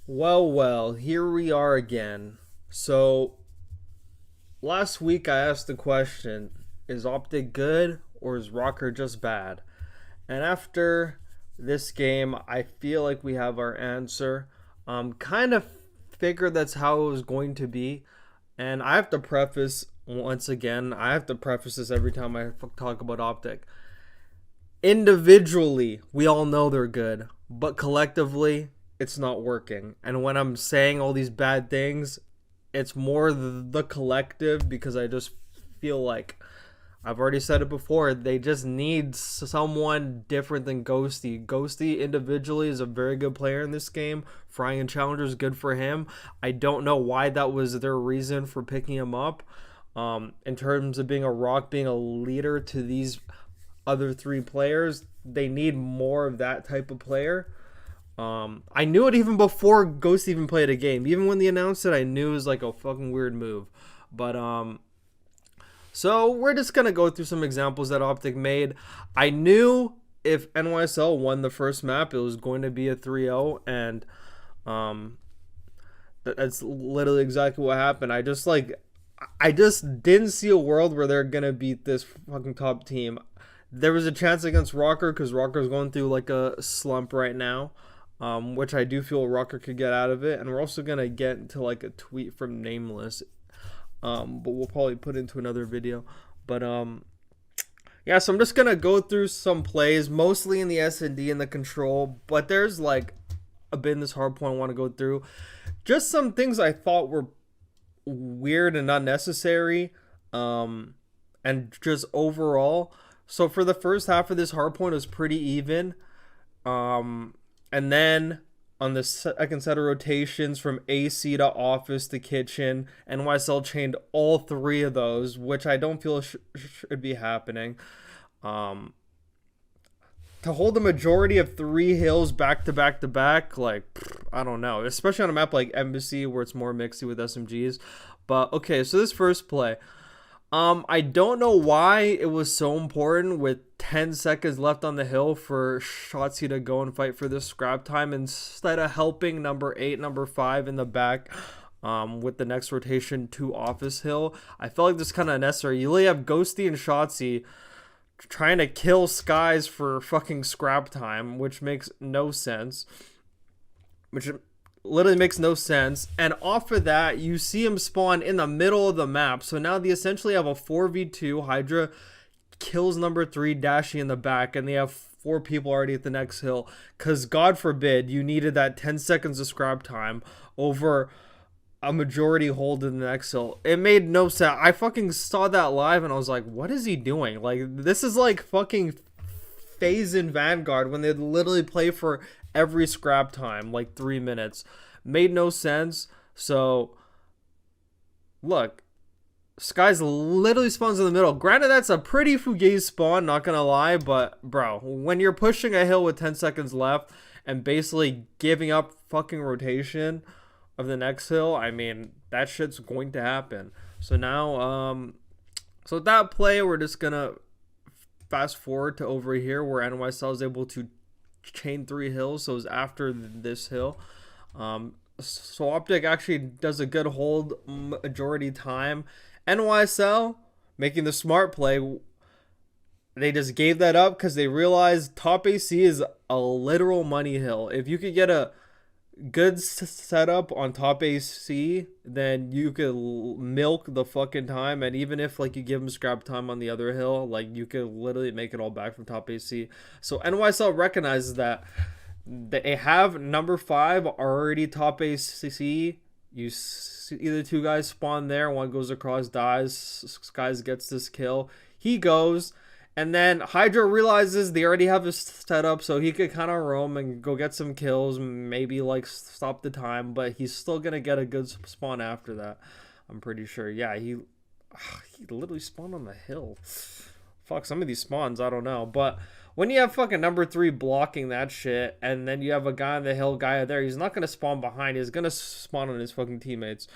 Well, here we are again. So, last week I asked the question, is OpTic good or is Rocker just bad? And after this game, I feel like we have our answer. Kind of figured that's how it was going to be. And I have to preface, once again, I have to preface this every time I talk about OpTic. Individually, we all know they're good, but collectively, it's not working. And when I'm saying all these bad things, it's more the collective because I just feel like I've already said it before. They just need someone different than Ghosty. Ghosty individually is a very good player in this game. Frying and Challenger is good for him. I don't know why that was their reason for picking him up. In terms of being a rock, being a leader to these other three players, they need more of that type of player. I knew it even before Ghost even played a game. Even when they announced it, I knew it was like a fucking weird move. But so we're just gonna go through some examples that OpTic made. I knew if NYSL won the first map, it was going to be a 3-0, and that's literally exactly what happened. I just didn't see a world where they're gonna beat this fucking top team. There was a chance against Rocker because Rocker's going through like a slump right now, which I do feel Rocker could get out of it. And we're also gonna get into like a tweet from Nameless, but we'll probably put into another video. But yeah. So I'm just gonna go through some plays, mostly in the S&D and the control. But there's like a bit in this hard point I want to go through. Just some things I thought were weird and unnecessary, and just overall. So for the first half of this hard point, it was pretty even. And then on the second set of rotations from AC to office to kitchen, NYSL chained all three of those, which I don't feel should be happening. To hold the majority of three hills back to back to back, like, I don't know. Especially on a map like Embassy where it's more mixy with SMGs. But okay, so this first play. I don't know why it was so important with 10 seconds left on the hill for Shotzi to go and fight for this scrap time instead of helping number 8, number 5 in the back with the next rotation to Office Hill. I felt like this kind of unnecessary. You literally have Ghosty and Shotzi trying to kill Skies for fucking scrap time, which makes no sense. Which literally makes no sense. And off of that, you see him spawn in the middle of the map. So now they essentially have a 4v2. Hydra kills number 3, Dashy in the back, and they have 4 people already at the next hill. Because God forbid you needed that 10 seconds of scrap time over a majority hold in the next hill. It made no sense. I fucking saw that live and I was like, what is he doing? Like, this is like fucking FaZe in Vanguard when they literally play for every scrap time, like 3 minutes. Made no sense. So look, Skies literally spawns in the middle. Granted, that's a pretty fugazi spawn, not gonna lie, but bro, when you're pushing a hill with 10 seconds left and basically giving up fucking rotation of the next hill, I mean, that shit's going to happen. So now so that play, we're just gonna fast forward to over here where NYSL is able to chain 3 hills. So it was after this hill. So OpTic actually does a good hold majority time. NYSL making the smart play. They just gave that up because they realized top AC is a literal money hill. If you could get a good setup on top AC, then you could milk the fucking time. And even if like you give them scrap time on the other hill, like you could literally make it all back from top AC. So NYSL recognizes that they have number 5 already top AC. You see either 2 guys spawn there, one goes across, dies, Skies gets this kill, he goes, and then Hydra realizes they already have his setup, so he could kind of roam and go get some kills, maybe like stop the time, but he's still gonna get a good spawn after that, I'm pretty sure. Yeah, he literally spawned on the hill. Fuck, some of these spawns, I don't know, but when you have fucking number 3 blocking that shit, and then you have a guy on the hill, guy there, he's not gonna spawn behind, he's gonna spawn on his fucking teammates.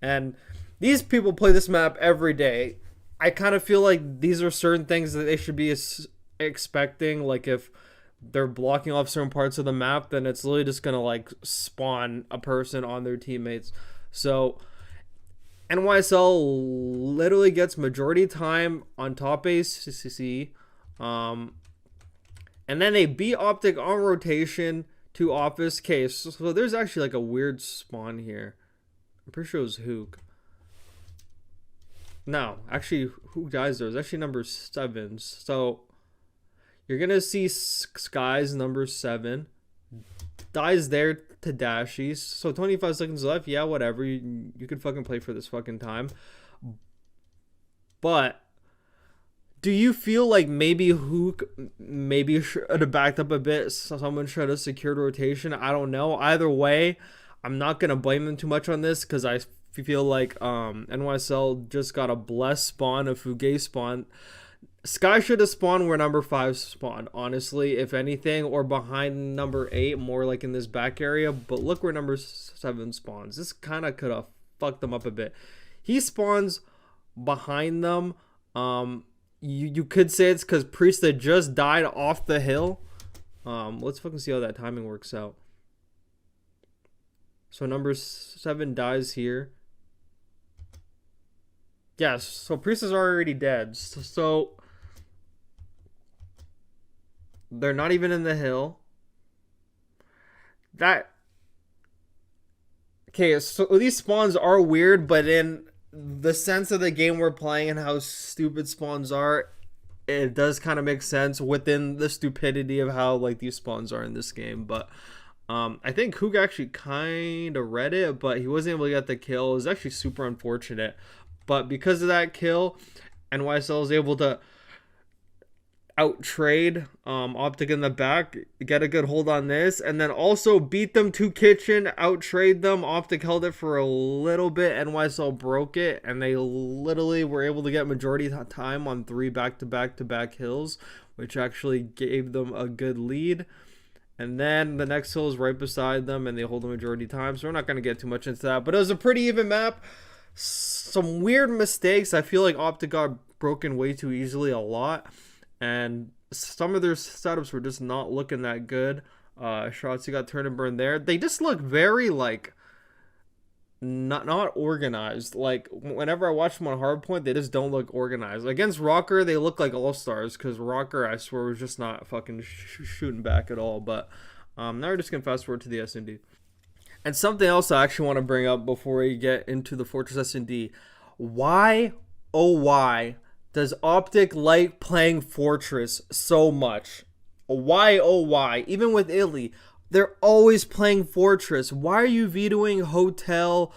And these people play this map every day. I kind of feel like these are certain things that they should be expecting. Like if they're blocking off certain parts of the map, then it's literally just gonna like spawn a person on their teammates. So NYSL literally gets majority time on top ACC, and then they beat OpTic on rotation to office case. So there's actually like a weird spawn here. I'm pretty sure it was Hook. No, actually, Hook dies there. It's actually number 7. So you're gonna see Sky's number 7 dies there to Dashies. So 25 seconds left. Yeah, whatever. You could fucking play for this fucking time. But do you feel like maybe Hook maybe should have backed up a bit? So someone should have secured rotation. I don't know. Either way, I'm not gonna blame them too much on this because I feel like NYSL just got a blessed spawn, a Fugue spawn. Sky should have spawned where number 5 spawned, honestly, if anything, or behind number 8, more like in this back area. But look where number 7 spawns. This kind of could have fucked them up a bit. He spawns behind them. You could say it's because Priesta just died off the hill. Let's fucking see how that timing works out. So number 7 dies here. Yes, so Priesta's already dead. So they're not even in the hill. Okay, so these spawns are weird, but in the sense of the game we're playing and how stupid spawns are, it does kind of make sense within the stupidity of how like these spawns are in this game. But I think Hook actually kind of read it, but he wasn't able to get the kill. It was actually super unfortunate. But because of that kill, NYSL was able to out-trade OpTic in the back, get a good hold on this, and then also beat them to kitchen, out-trade them. OpTic held it for a little bit. NYSL broke it, and they literally were able to get majority time on 3 back-to-back hills, which actually gave them a good lead. And then the next hill is right beside them, and they hold the majority time. So we're not going to get too much into that. But it was a pretty even map. Some weird mistakes. I feel like OpTic got broken way too easily a lot. And some of their setups were just not looking that good. Shots got turned and burned there. They just look very like not organized. Like whenever I watch them on hardpoint, they just don't look organized. Against Rocker, they look like all-stars because Rocker, I swear, was just not fucking shooting back at all. But now we're just gonna fast forward to the S&D. And something else I actually want to bring up before we get into the Fortress S&D. Why, oh why, does OpTic like playing Fortress so much? Why, oh why? Even with Italy, they're always playing Fortress. Why are you vetoing Hotel,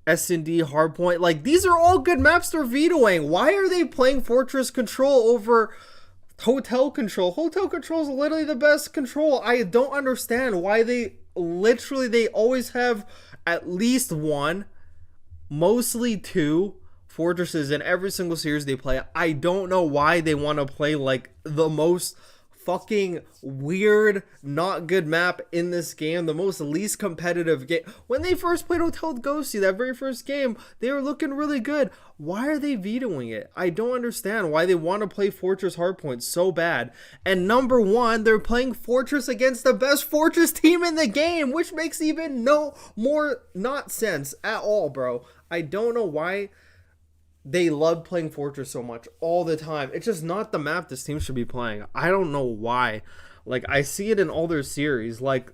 S&D, Hardpoint? Like, these are all good maps they're vetoing. Why are they playing Fortress Control over Hotel Control? Hotel Control is literally the best control. I don't understand why they always have at least 1, mostly 2 fortresses in every single series they play. I don't know why they want to play like the most fucking weird, not good map in this game, the most least competitive game. When they first played Hotel Ghosty, that very first game, they were looking really good. Why are they vetoing it? I don't understand why they want to play Fortress Hardpoint so bad. And number 1, they're playing Fortress against the best Fortress team in the game, which makes even no more not sense at all, bro. I don't know why they love playing Fortress so much all the time. It's just not the map this team should be playing. I don't know why. Like, I see it in all their series. Like,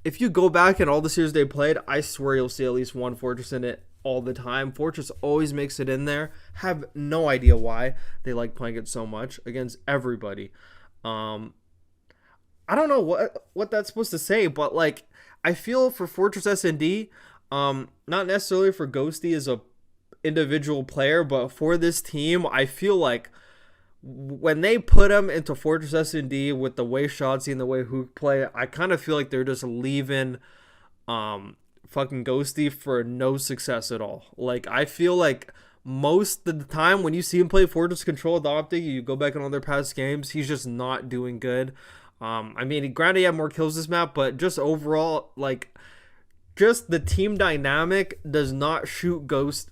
if you go back in all the series they played, I swear you'll see at least 1 Fortress in it all the time. Fortress always makes it in there. Have no idea why they like playing it so much against everybody. I don't know what that's supposed to say, but like, I feel for Fortress S&D, not necessarily for Ghosty as a individual player, but for this team, I feel like when they put him into Fortress S&D with the way Shotzi and the way Hook play, I kind of feel like they're just leaving fucking Ghosty for no success at all. Like, I feel like most of the time when you see him play Fortress Control with OpTic, you go back on all their past games, he's just not doing good. I mean, granted, he had more kills this map, but just overall, like, just the team dynamic does not suit Ghosty,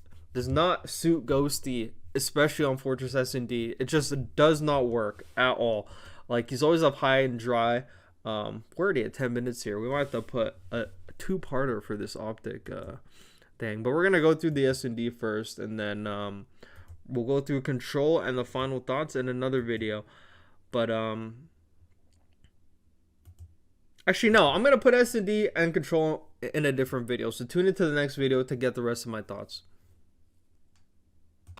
especially on Fortress S&D. It just does not work at all. Like he's always up high and dry. We're already at 10 minutes here. We might have to put a two-parter for this OpTic thing. But we're gonna go through the S&D first, and then we'll go through control and the final thoughts in another video. But actually no, I'm gonna put S&D and control in a different video. So tune into the next video to get the rest of my thoughts.